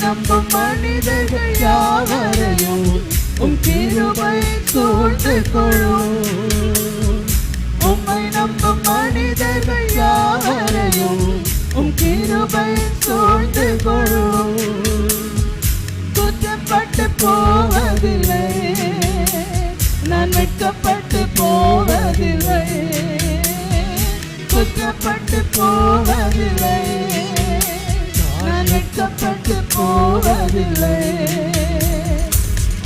நம்பும் மனிதர்கள் யாவரையும் உம் கிருபை சூழ்ந்து கொள்ளும். உம்மை நம்பும் மனிதர்கள் யாவரையும் உம் கிருபை சூழ்ந்து கொள்ளும். குற்றப்பட்டு போவதில்லை, நான் வெட்கப்பட்டு போவதில்லை. குற்றப்பட்டு போவதில்லை, நான் வெட்கப்பட்டு போவதில்லை.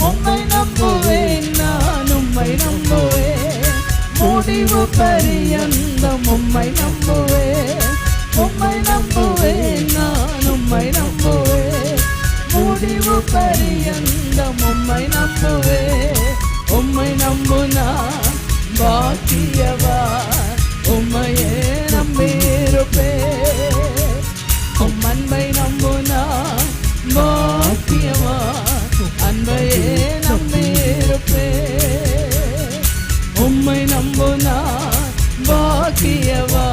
உம்மை நம்புவேன், நான் உம்மை நம்புவேன். முடிவு பரியந்தம் உம்மை நம்புவேன். உம்மை நம்புவேன், நான் உம்மை நம்புவேன். முடிவு பரியந்தம் உம்மை நம்புவேன். உம்மை நம்புனா பாக்கியவா, உம்மையே நம்பியிருப்பேன். உம் அன்பை நம்புனா பாக்கியவா, அன்பையே நம்பியிருப்பேன். உம்மை நம்புனா பாக்கியவா,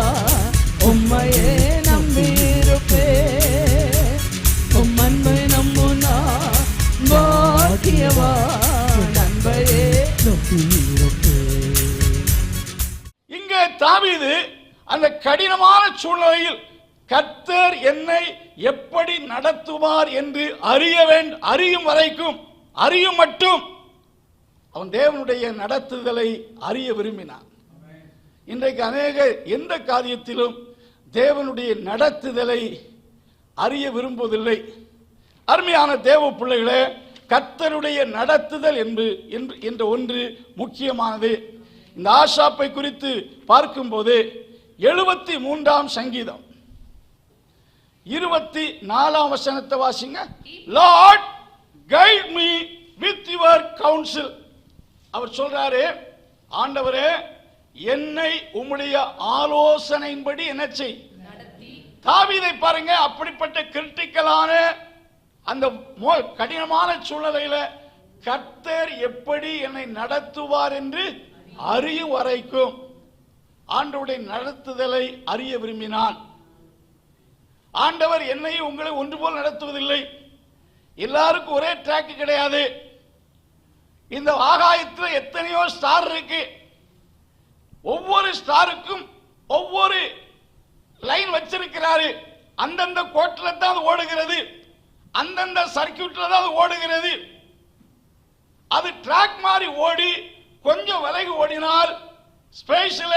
உம்மையே நம்பியிருப்பேன். உம் அன்பை நம்புனா பாக்கியவா, அன்பையே நம்பியிருப்பேன். இங்கே தாவீது அந்த கடினமான சூழ்நிலையில் கர்த்தர் என்னை எப்படி நடத்துவார் என்று அறியும் வரைக்கும், அறியும் மட்டும் அவன் தேவனுடைய நடத்துதலை அறிய விரும்பினான். இன்றைக்கு அநேகர் எந்த காரியத்திலும் தேவனுடைய நடத்துதலை அறிய விரும்புவதில்லை. அருமையான தேவ பிள்ளைகளே, கர்த்தருடைய நடத்துதல் என்ற ஒன்று முக்கியமானது. இந்த ஆசாப்பை குறித்து பார்க்கும்போது 73ஆம் சங்கீதம் 24ஆம் வசனத்தை வாசிங்க. Lord guide me with your counsel. அவர் சொல்றாரு, ஆண்டவரே என்னை உம்முடைய ஆலோசனையின்படி என்ன செய். தாவீதை பாருங்க, அப்படிப்பட்ட கிரிட்டிக்கலான அந்த கடினமான சூழ்நிலையில கர்த்தர் எப்படி என்னை நடத்துவார் என்று அறியும் வரைக்கும் ஆண்டவருடைய நடத்துதலை அறிய விரும்பினான். ஆண்டவர் என்னையும் உங்களை ஒன்று போல் நடத்துவதில்லை. எல்லாருக்கும் ஒரே ட்ராக் கிடையாது. இந்த ஆகாயத்தில் எத்தனையோ ஸ்டார் இருக்கு. ஒவ்வொரு ஸ்டாருக்கும் ஒவ்வொரு லைன் வச்சிருக்கிறாரு. அந்தந்த கோட்டில தான் அது ஓடுகிறது, அந்தந்த சர்க்கியூட்ல தான் அது ஓடுகிறது. அது ட்ராக் மாதிரி ஓடி கொஞ்சம் விலகி ஓடினால் ஸ்பேஸ்ல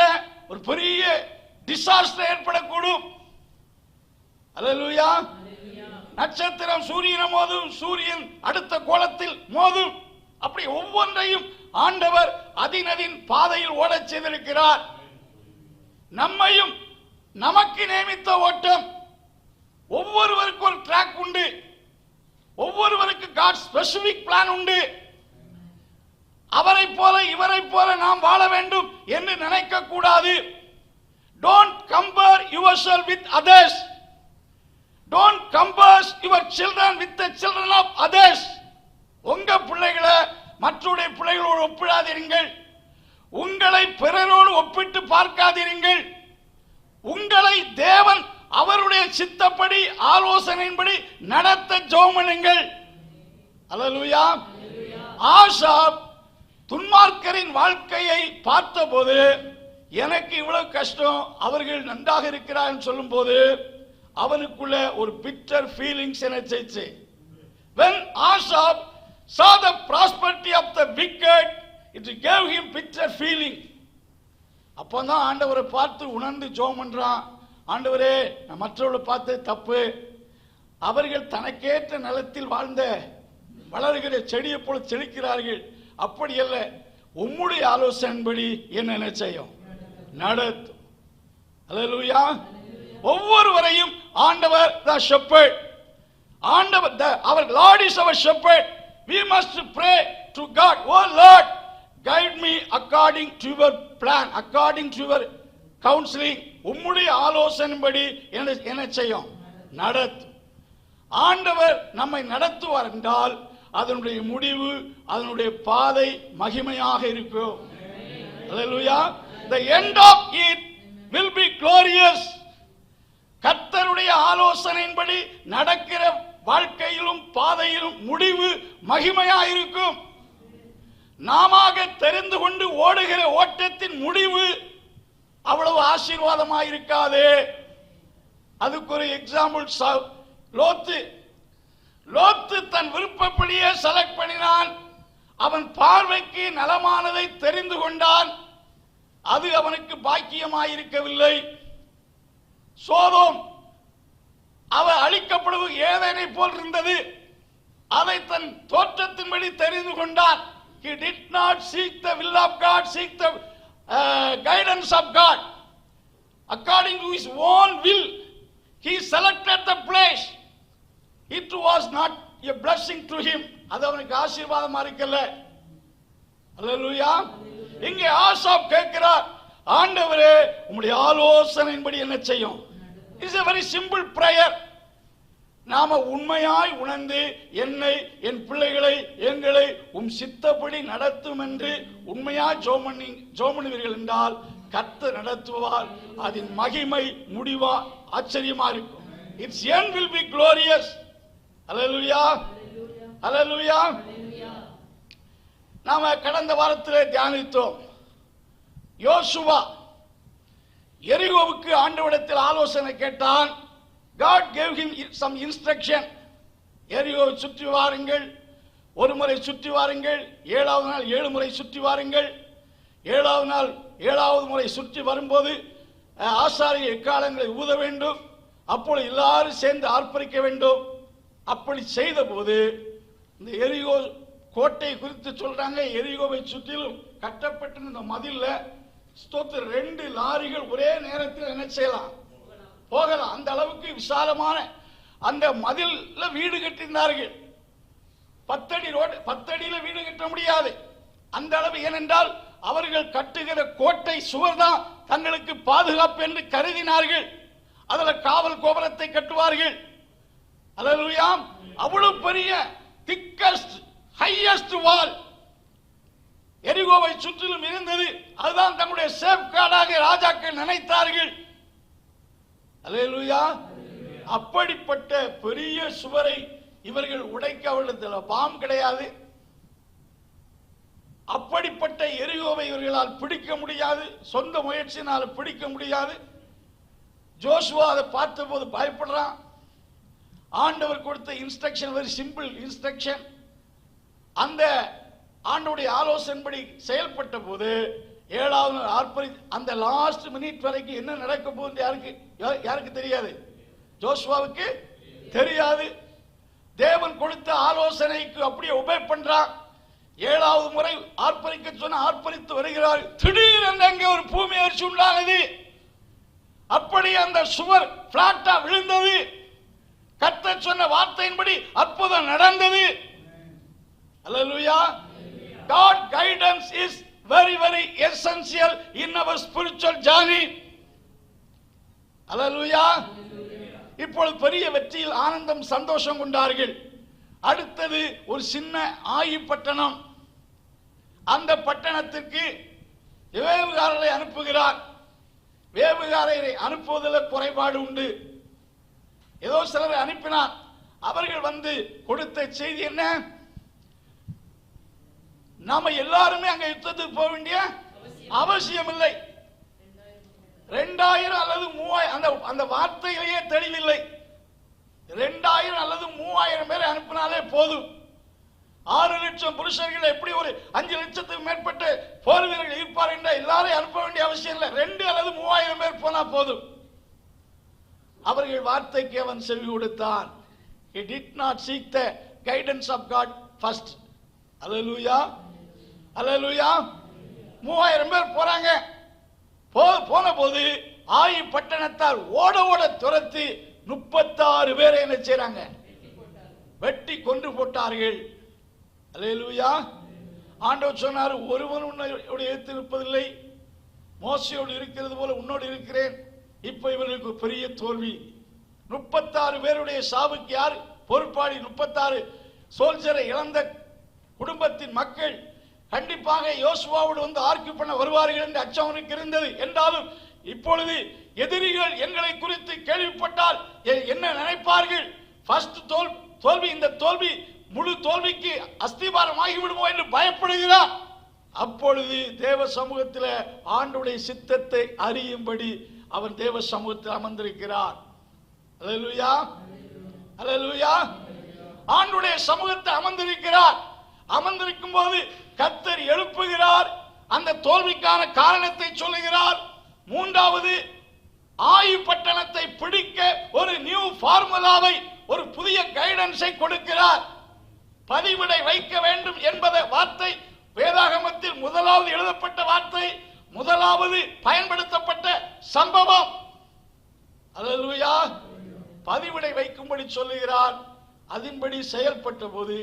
ஒரு பெரிய டிசாஸ்டர் ஏற்படக்கூடும். அல்லேலூயா. நட்சத்திரம் சூரியனை மோதும், சூரியன் அடுத்த கோலத்தில் மோதும். அப்படி ஒவ்வொன்றையும் ஆண்டவர் அதின் பாதையில் ஓடச் செய்திருக்கிறார். நம்மையும் நமக்கு நியமித்த ஓட்டம். ஒவ்வொருவருக்கு ஒரு ட்ராக் உண்டு. ஒவ்வொருவருக்கு காட் ஸ்பெசிபிக் பிளான் உண்டு. அவரை போல இவரை போல நாம் வாழ வேண்டும் என்று நினைக்க கூடாது. Don't compare yourself with others. Don't compare your children with the children of others. உங்க பிள்ளைகளை மற்றவருடைய பிள்ளைகளோடு ஒப்பிடாதீர்கள். உங்களை பிறரோடு ஒப்பிட்டு பார்க்காதீர்கள். உங்களை தேவன் அவருடைய சித்தப்படி ஆலோசனையின்படி நடத்த ஜெபம் பண்ணுங்கள். அல்லேலூயா. ஆசாப் துன்மார்க்கரின் வாழ்க்கையை பார்த்தபோது எனக்கு இவ்வளவு கஷ்டம், அவர்கள் நன்றாக இருக்கிறார்கள் சொல்லும் போது அவனுக்குள்ள ஒரு பிட்டர் ஃபீலிங்ஸ் என்னச்சு. When Asaph saw the prosperity of the wicked, it gave him bitter feeling. அப்பதான் ஆண்டவரை பார்த்து உணர்ந்து ஜெபம் பண்றான். ஆண்டவரே, நான் மற்றவர்களை பார்த்து தப்பு. அவர்கள் தனக்கேற்ற நிலத்தில் வாழ்ந்த வளர்கிற செடியை போல செழிக்கிறார்கள். அப்படி அல்ல, உம்முடைய ஆலோசனைப்படி என்ன செய்யும் நடத்தும். அல்லேலூயா. ஒவ்வொருவரையும் ஆண்டவர் the shepherd. ஆண்டவர் our Lord is our shepherd. We must pray to God, oh Lord, guide me according to your plan, according to your counseling. உம்முடைய ஆலோசனைப்படி என்ன செய்யும் நடத்தும். ஆண்டவர் நம்மை நடத்துவார் என்றால் அதனுடைய முடிவு, அதனுடைய பாதை மகிமையாக இருக்கும். Hallelujah. The end of it will be glorious. கர்த்தருடைய ஆலோசனையின்படி நடக்கிற வாழ்க்கையிலும் பாதையிலும் முடிவு மகிமையாயிருக்கும். நாம தெரிந்து கொண்டு ஓடுகிற ஓட்டத்தின் முடிவு அவ்வளவு ஆசீர்வாதமாயிருக்காது. அதுக்கு ஒரு எக்ஸாம்பிள் லோத்து தன் விருப்பப்படியே செலக்ட் பண்ணினான். அவன் பார்வைக்கு நலமானதை தெரிந்து கொண்டான். அது அவனுக்கு பாக்கியமாயிருக்கவில்லை. சோதோம் அவன் அழிக்கப்படுவது ஏதேனை போல் இருந்தது. அதை தன் தோற்றத்தின்படி தெரிந்து கொண்டான். He did not seek the will of God, seek the guidance of God. According to his own will, he selected the place. It was not a blessing to him. அது அவனுக்கு ஆசீர்வாதமா இருக்கல. அல்லேலூயா. இங்கே ஆசாப் கேட்கிறார், ஆண்டவரே உம்முடைய ஆலோசனையின்படி என்ன செய்யும்? It's a very simple prayer. நாம உண்மையாய் உணர்ந்து என்னை, என் பிள்ளைகளை, எங்களை சித்தப்படி நடத்தும் என்று உண்மையாய் ஜோமனுவீர்கள் என்றால் கர்த்தர் நடத்துவார். அதன் மகிமை முடிவா ஆச்சரியமா இருக்கும். Its end will be glorious. Hallelujah. Hallelujah. நாம கடந்த வாரத்திலே தியானித்தோம். யோசுவா எரிகோவுக்கு ஆண்டவரிடத்தில் ஆலோசனை கேட்டான். God gave him some instruction. எரிகோவை சுற்றி வாருங்கள், ஒரு முறை சுற்றி வாருங்கள், 7வது நாள் 7 முறை சுற்றி வாருங்கள். 7வது நாள் 7வது முறை சுற்றி வரும்போது ஆசாரிய எக்காலங்களை ஊத வேண்டும். அப்பொழுது எல்லாரும் சேர்ந்து ஆர்ப்பரிக்க வேண்டும். அப்படி செய்த போது இந்த எரிகோ கோட்டை குறித்து சொல்றாங்க. எரிகோவை சுற்றிலும் கட்டப்பட்டிருந்த மதில்ல 2 லாரிகள் ஒரே நேரத்தில் என்ன செய்யலாம்? போகலாம். அந்த அளவுக்கு விசாலமான அந்த மதில்ல வீடு கட்டினார்கள். 10 அடி ரோடு, 10 அடியில வீடு கட்ட முடியாது அந்த அளவு. ஏனென்றால் அவர்கள் கட்டுகிற கோட்டை சுவர் தான் தங்களுக்கு பாதுகாப்பு என்று கருதினார்கள். அதுல காவல் கோபுரத்தை கட்டுவார்கள். அல்லேலூயா. அவ்வளவு பெரிய திக்கஸ்ட் ஹையஸ்ட் வால் எரிகோவை சுற்றிலும் இருந்தது. அதுதான் தங்களுடைய சேஃப் கார்டாக ராஜாக்கள் நினைத்தார்கள். அல்லேலூயா. அப்படிப்பட்ட பெரிய சுவரை இவர்கள் உடைக்க அவர்களுக்கு பாம் கிடையாது. அப்படிப்பட்ட எரிகோவை இவர்களால் பிடிக்க முடியாது. சொந்த முயற்சியினால் பிடிக்க முடியாது. ஜோசுவா அதை பார்த்த போது பயப்படுறான். ஆண்டவர் கொடுத்த இன்ஸ்ட்ரக்ஷன் வெரி சிம்பிள் இன்ஸ்ட்ரக்ஷன். அந்த ஆண்டவருடைய ஆலோசனைப்படி செயல்பட்ட போது 7வது நாள் ஆர்ப்பரி அந்த லாஸ்ட் மினிட் வரைக்கும் என்ன நடக்க போகுது யாருக்கு தெரியாது? ஜோசுவாவுக்கு தெரியாது. தேவன் கொடுத்த ஆலோசனைக்கு அப்படியே உபே பண்றான். 7வது முறை ஆர்ப்பரிக்க சொன்ன ஆர்ப்பரித்து வருகிறார். திடீரென்று அங்கே ஒரு பூமி அதிர்ச்சி உண்டானது. அப்படி அந்த சுவர் பிளாட்டா விழுந்தது. கர்த்தர் சொன்ன வார்த்தையின்படி அற்புதம் நடந்தது. Hallelujah. God guidance is very very essential in our spiritual journey. Hallelujah. இப்பொழுது பெரிய வெற்றியில் ஆனந்தம் சந்தோஷம் கொண்டார்கள். அடுத்தது ஒரு சின்ன ஆயிப்பட்டணம். அந்த பட்டணத்திற்கு வேவுகாரரை அனுப்புகிறார். வேவுகாரரை அனுப்புவதில் குறைபாடு உண்டு. ஏதோ சிலரை அனுப்பினார். அவர்கள் வந்து கொடுத்த செய்தி என்ன? நாம எல்லாருமே அங்க யுத்தத்துக்கு போக வேண்டிய அவசியம் இல்லை. 2000 அல்லது 3000 அந்த வார்த்தையிலேயே தெளிவில்லை. 2000 அல்லது 3000 பேரை அனுப்பினாலே போதும். 6 லட்சம் புருஷர்கள் எப்படி ஒரு 5 லட்சத்துக்கு மேற்பட்ட போர் வீரர்கள் இருப்பார் என்ற எல்லாரையும் அனுப்ப வேண்டிய அவசியம் இல்லை. 2 அல்லது 3000 பேர் போனா போதும். அவர்கள் வார்த்தைக்கு அவன் செவி கொடுத்தான். He did not seek the guidance of God first. Hallelujah. Hallelujah. 3000 பேர் போறாங்க. போன போது ஆயி பட்டணத்தால் ஓட ஓட துரத்தி 36 பேரை என்ன செய்றாங்க? வெட்டி கொன்று போட்டார்கள். அல்லேலூயா. ஆண்டவர் சொன்னார், ஒருவன் உன்னோடு இருப்பதில்லை, மோசையோடு இருக்கிறது போல உன்னோடு இருக்கிறேன். இப்ப இவர்களுக்கு பெரிய தோல்வி. 36 பேருடைய சாவுக்கு யார் பொறுப்பாளி? 36 சோல்ஜரை இழந்த குடும்பத்தின் மக்கள் கண்டிப்பாக யோசுவாவோடு வந்து ஆர்கியூ பண்ண வருவார்கள் என்று அச்சம் இருந்தது. என்றாலும் இப்பொழுது எதிரிகள் எங்களை குறித்து கேள்விப்பட்டால் என்ன நினைப்பார்கள்? ஃபர்ஸ்ட் தோல்வி, இந்த தோல்வி முழு தோல்விக்கு அஸ்திபாரம் ஆகிவிடுமோ என்று பயப்படுகிறார். அப்பொழுது தேவ சமூகத்தில் ஆண்டவருடைய சித்தத்தை அறியும்படி அவன் தேவ சமூகத்தில் அமர்ந்திருக்கிறார். அல்லேலூயா, அல்லேலூயா. ஆண்டவருடைய சமூகத்தை அமர்ந்திருக்கிறார். அமர்ந்திருக்கும் போது கர்த்தர் எழுப்புகிறார், அந்த தோல்விக்கான காரணத்தை சொல்லுகிறார். மூன்றாவது, ஆயு பட்டணத்தை பிடிக்க ஒரு நியூ ஃபார்முலாவை, ஒரு புதிய கைடன்ஸை கொடுக்கிறார். பதிவிடை வைக்க வேண்டும் என்பதை வார்த்தை வேதாகமத்தில் முதலாவது எழுதப்பட்ட வார்த்தை, முதலாவது பயன்படுத்தப்பட்ட சம்பவம். அல்லேலூயா. பதிவிடை வைக்கும்படி சொல்லுகிறார். அதன்படி செயல்பட்ட போது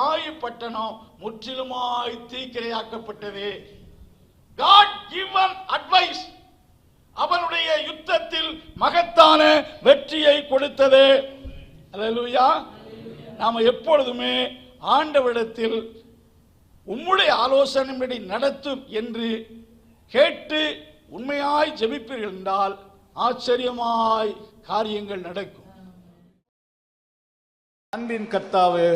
ஆயு பட்டணம் முற்றிலுமாய் தீக்கிரையாக்கப்பட்டது. God given advice அவனுடைய யுத்தத்தில் மகத்தான வெற்றியை கொடுத்தது. அல்லேலூயா. நாம எப்பொழுதுமே ஆண்டவரிடத்தில் உம்முடைய ஆலோசனைப்படி நடத்தும் என்று கேட்டு உண்மையாய் ஜெபிப்பீர்கள் என்றால் ஆச்சரியமாய் காரியங்கள் நடக்கும். அன்பின் கர்த்தாவே,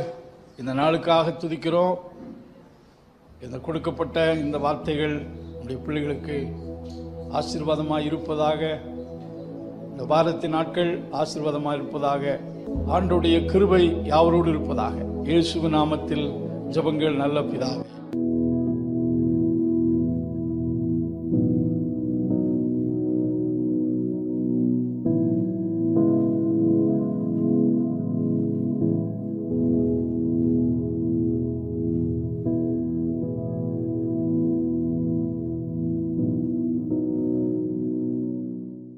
இந்த நாளுக்காக துதிக்கிறோம். இந்த கொடுக்கப்பட்ட இந்த வார்த்தைகள் நம்முடைய பிள்ளைகளுக்கு ஆசீர்வாதமாய் இருப்பதாக, இந்த வாரத்தின் நாட்கள் ஆசீர்வாதமாய் இருப்பதாக, ஆண்டவருடைய கிருபை யாவரோடு இருப்பதாக. இயேசுவின் நாமத்தில் ஜெபங்கள் நல்ல பிதாவே.